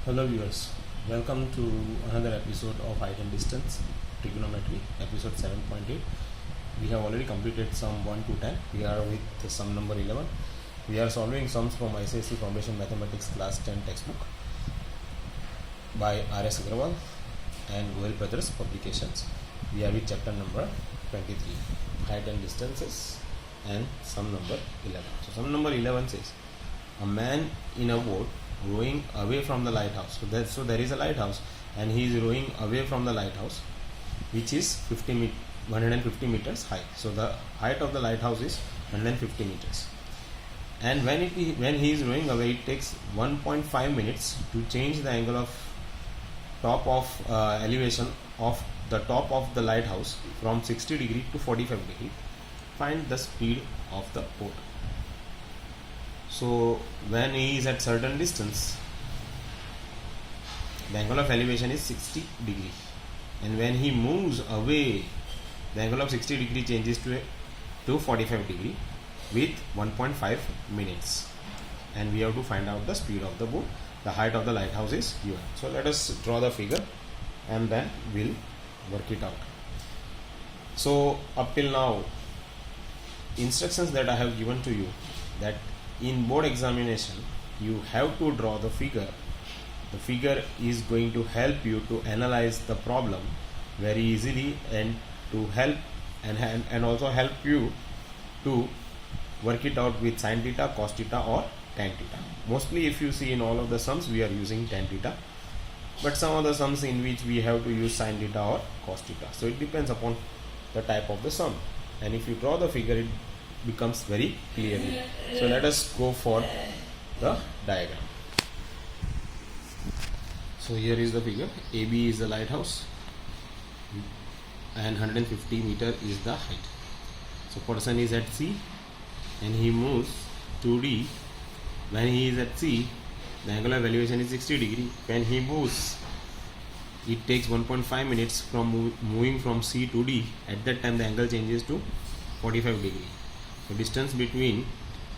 Hello viewers, welcome to another episode of Height and Distance Trigonometry, episode 7.8. We have already completed sum 1 to 10. We are with the sum number 11. We are solving sums from ICSE Foundation Mathematics Class 10 textbook by R.S. Agrawal and Goel Brothers Publications. We are with chapter number 23, Height and Distances, and sum number 11. So sum number 11 says, a man in a boat rowing away from the lighthouse. So there is a lighthouse and he is rowing away from the lighthouse, which is 150 meters high. So the height of the lighthouse is 150 meters. And when he is rowing away, it takes 1.5 minutes to change the angle of top of elevation of the top of the lighthouse from 60 degree to 45 degree. Find the speed of the boat. So when he is at certain distance, the angle of elevation is 60 degree, and when he moves away, the angle of 60 degree changes to 45 degree with 1.5 minutes, and we have to find out the speed of the boat. The height of the lighthouse is given. So let us draw the figure and then we'll work it out. So up till now, instructions that I have given to you, that in board examination you have to draw the figure. The figure is going to help you to analyze the problem very easily and to help and also help you to work it out with sin theta, cos theta or tan theta. Mostly if you see in all of the sums we are using tan theta, but some of the sums in which we have to use sin theta or cos theta. So it depends upon the type of the sum, and if you draw the figure it becomes very clearly. So let us go for the diagram. So here is the figure. AB is the lighthouse and 150 meter is the height. So person is at sea and he moves 2D. When he is at sea, the angle of elevation is 60 degree. When he moves, it takes 1.5 minutes from moving from C to D. At that time the angle changes to 45 degree. The distance between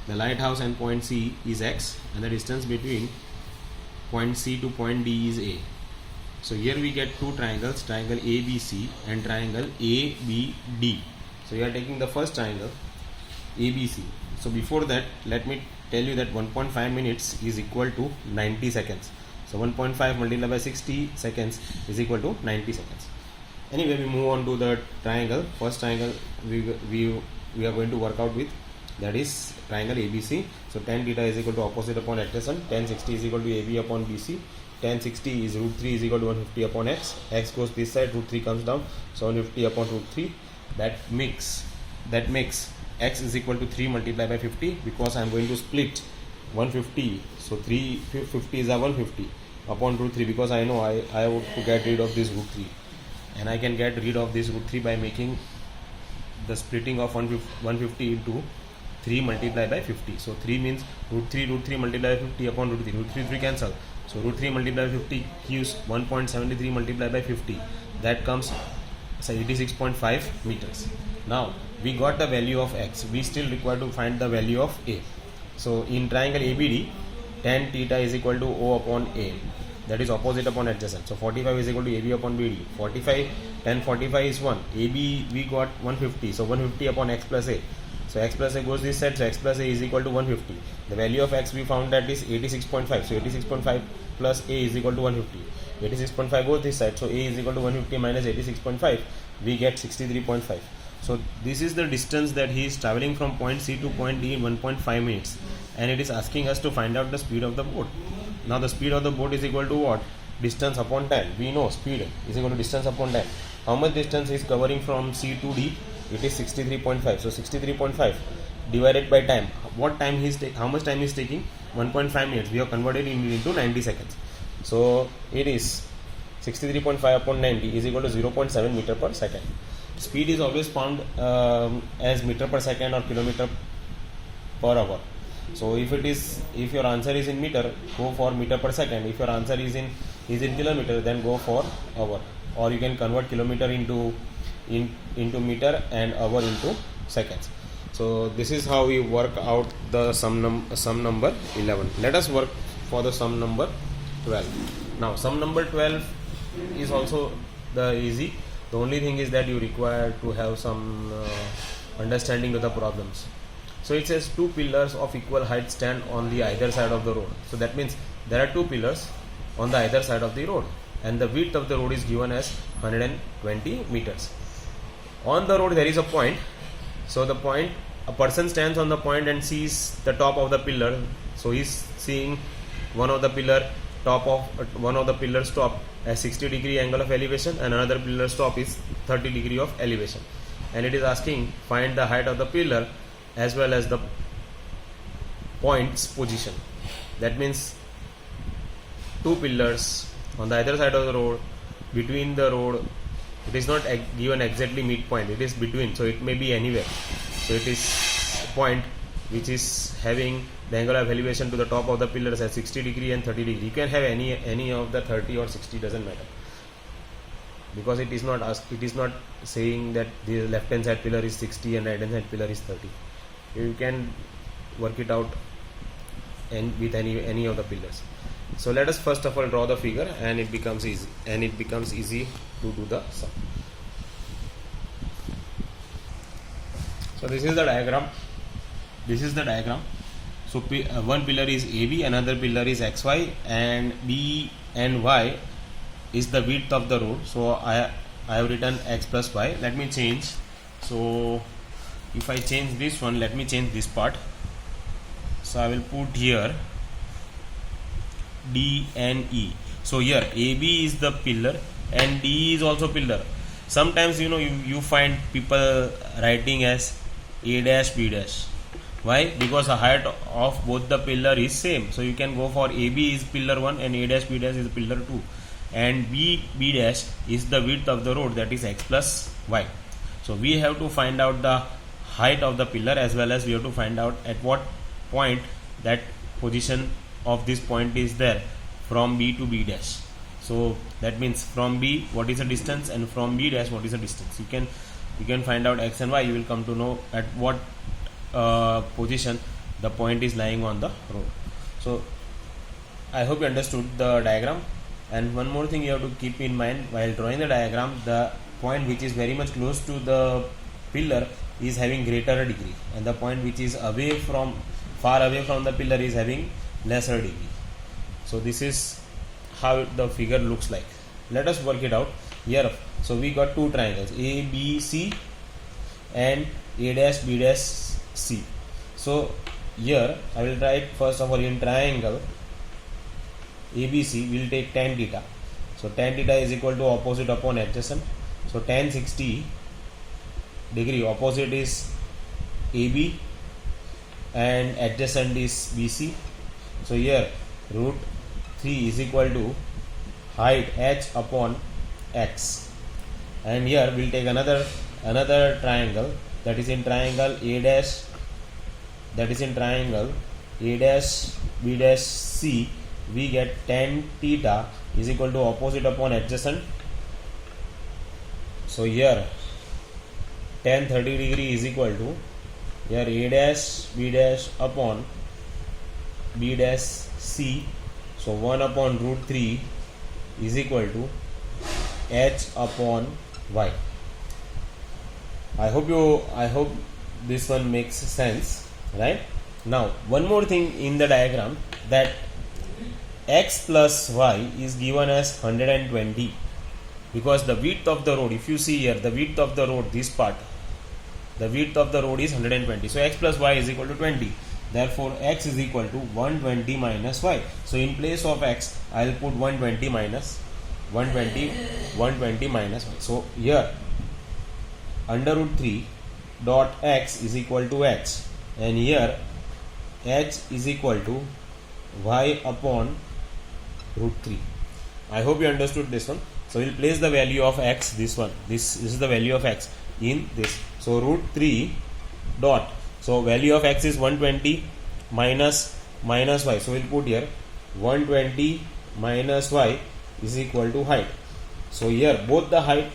the lighthouse and point C is x, and the distance between point C to point D is a. So here we get two triangles, triangle ABC and triangle ABD. So we are taking the first triangle ABC. So before that, let me tell you that 1.5 minutes is equal to 90 seconds. So 1.5 multiplied by 60 seconds is equal to 90 seconds. Anyway, we move on to the triangle. First triangle we are going to work out with, that is triangle ABC. So tan theta is equal to opposite upon adjacent. Tan 60 is equal to AB upon BC. Tan 60 is root 3 is equal to 150 upon x. X goes this side, root 3 comes down. So 150 upon root 3. That makes x is equal to 3 multiplied by 50, because I am going to split 150. So 350 is a 150 upon root 3, because I know I have to get rid of this root 3, and I can get rid of this root 3 by making the splitting of 150 into 3 multiplied by 50. So 3 means root 3 multiplied by 50 upon root 3. Root 3 cancel. So root 3 multiplied by 50 gives 1.73 multiplied by 50. That comes 86.5 meters. Now we got the value of x. We still require to find the value of a. So in triangle ABD, tan theta is equal to O upon a. That is opposite upon adjacent. So 45 is equal to AB upon BD. 45, tan 45 is 1. AB we got 150. So 150 upon x plus a. So x plus a goes this side. So x plus a is equal to 150. The value of x we found that is 86.5. So 86.5 plus a is equal to 150. 86.5 goes this side. So a is equal to 150 minus 86.5. We get 63.5. So this is the distance that he is traveling from point C to point D in 1.5 minutes. And it is asking us to find out the speed of the boat. Now the speed of the boat is equal to what? Distance upon time. We know speed is equal to distance upon time. How much distance is covering from C to D? It is 63.5. So 63.5 divided by time. What time he is taking? How much time is taking? 1.5 minutes. We have converted it into 90 seconds. So it is 63.5 upon 90 is equal to 0.7 meter per second. Speed is always found as meter per second or kilometer per hour. So if your answer is in meter, go for meter per second. If your answer is in kilometer, then go for hour. Or you can convert kilometer into meter and hour into seconds. So this is how we work out the sum number 11. Let us work for the sum number 12. Now sum number 12 is also the easy. The only thing is that you require to have some understanding to the problems. So it says two pillars of equal height stand on the either side of the road. So that means there are two pillars on the either side of the road, and the width of the road is given as 120 meters. On the road there is a point. So the point, a person stands on the point and sees the top of the pillar. So he is seeing one of the pillars top as 60 degree angle of elevation, and another pillar's top is 30 degree of elevation, and it is asking find the height of the pillar as well as the point's position. That means two pillars on the either side of the road. Between the road, it is not given exactly midpoint, it is between, so it may be anywhere. So it is a point which is having the angle of elevation to the top of the pillars as 60 degree and 30 degree. You can have any of the 30 or 60, doesn't matter, because it is not saying that the left hand side pillar is 60 and right hand side pillar is 30. You can work it out with any of the pillars. So let us first of all draw the figure, and it becomes easy to do the sum. So this is the diagram. So one pillar is AB, another pillar is XY, and B and Y is the width of the road. So I have written X plus Y. Let me change. So if I change this one, let me change this part. So I will put here D and E. So here AB is the pillar and D is also pillar. Sometimes you find people writing as A dash B dash. Why? Because the height of both the pillar is same. So you can go for AB is pillar 1 and A dash B dash is pillar 2, and B dash is the width of the road, that is X plus Y. So we have to find out the height of the pillar, as well as we have to find out at what point that position of this point is there from B to B dash. So that means from B what is the distance, and from B dash what is the distance. You can find out X and Y. You will come to know at what position the point is lying on the road. So I hope you understood the diagram. And one more thing you have to keep in mind while drawing the diagram, the point which is very much close to the pillar is having greater degree, and the point which is far away from the pillar is having lesser degree. So this is how the figure looks like. Let us work it out here. So we got two triangles, A B C and A dash B dash C. So here I will write first of all in triangle ABC, we will take tan theta. So tan theta is equal to opposite upon adjacent. So tan 60 degree, opposite is AB and adjacent is BC. So here root 3 is equal to height H upon X, and here we will take another triangle, that is in triangle A dash, that is in triangle A dash B dash C. We get tan theta is equal to opposite upon adjacent. So here tan 30 degree is equal to here A dash B dash upon B dash C. So 1 upon root 3 is equal to H upon Y. I hope this one makes sense, right? Now one more thing in the diagram, that X plus Y is given as 120, because the width of the road, if you see here, the width of the road, this part, the width of the road is 120. So X plus Y is equal to 20. Therefore X is equal to 120 minus Y. So in place of X I will put 120 minus Y. So here under root 3 dot X is equal to H, and here H is equal to Y upon root 3. I hope you understood this one. So we will place the value of X, this is the value of X in this. So root 3 dot, so value of X is 120 minus Y. So we will put here 120 minus Y is equal to height. So here both the height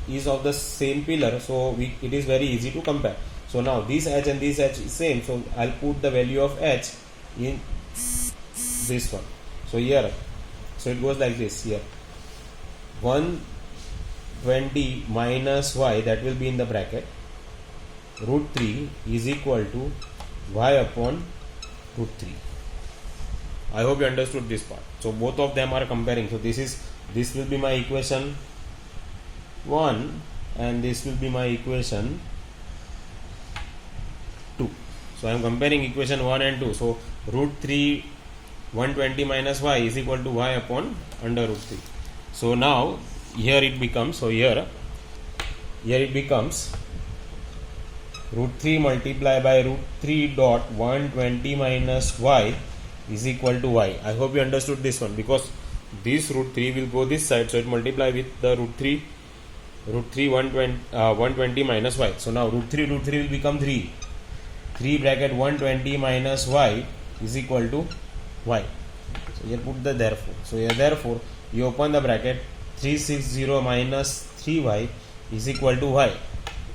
is of the same pillar, so it is very easy to compare. So now this H and this H is same, so I'll put the value of H in this one. So here So it goes like this here. 120 minus y, that will be in the bracket, root 3 is equal to y upon root 3. I hope you understood this part. So both of them are comparing. So this will be my equation 1 and this will be my equation 2. So I am comparing equation 1 and 2. So root 3 120 minus y is equal to y upon under root 3. So now here it becomes, here it becomes root 3 multiplied by root 3 dot 120 minus y is equal to y. I hope you understood this one, because this root 3 will go this side, so it multiply with the root 3 120 minus y. So now root 3 will become 3 bracket 120 minus y is equal to y. So here put the therefore. So here therefore you open the bracket, 360 minus 3y is equal to y.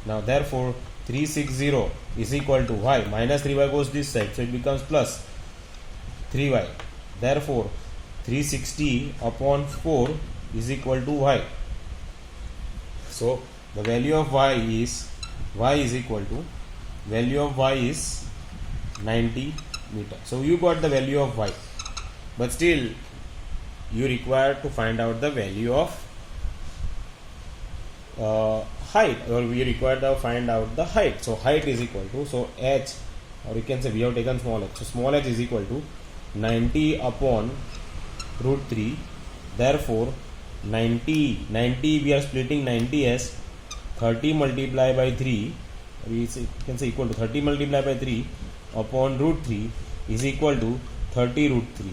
Now therefore 360 is equal to y, minus 3y goes this side, so it becomes plus 3y. Therefore 360 upon 4 is equal to y. So the value of y is equal to, value of y is 90 meter. So you got the value of y, but still you require to find out the value of height, or we require to find out the height. So height is equal to, so h, or you can say we have taken small h, so small h is equal to 90 upon root 3. Therefore 90 we are splitting 90 as 30 multiplied by 3, we can say equal to 30 multiplied by 3 upon root 3 is equal to 30 root 3.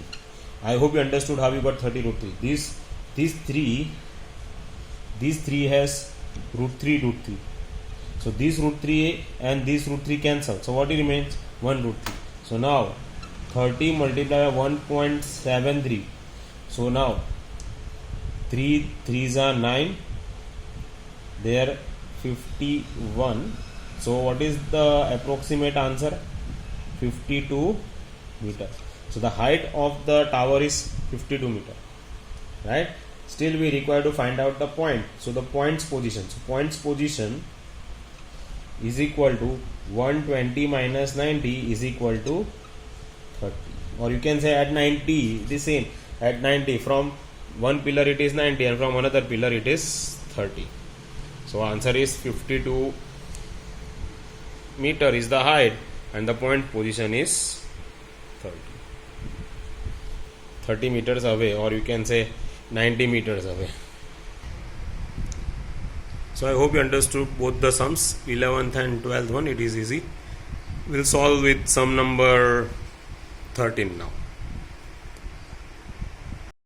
I hope you understood how you got 30 root 3. These three has root 3. So this root 3 and this root 3 cancel. So what remains? 1 root 3. So now 30 multiplied by 1.73. So now 3 3s are 9. There 51. So what is the approximate answer? 52 meter. So the height of the tower is 52 meter, right? Still we require to find out the point. So the point's position. So point's position is equal to 120 minus 90 is equal to 30. Or you can say at 90, the same. At 90, from one pillar it is 90 and from another pillar it is 30. So answer is 52 meter is the height and the point position is 30 meters away, or you can say 90 meters away. So I hope you understood both the sums, 11th and 12th one. It is easy. We'll solve with sum number 13 now.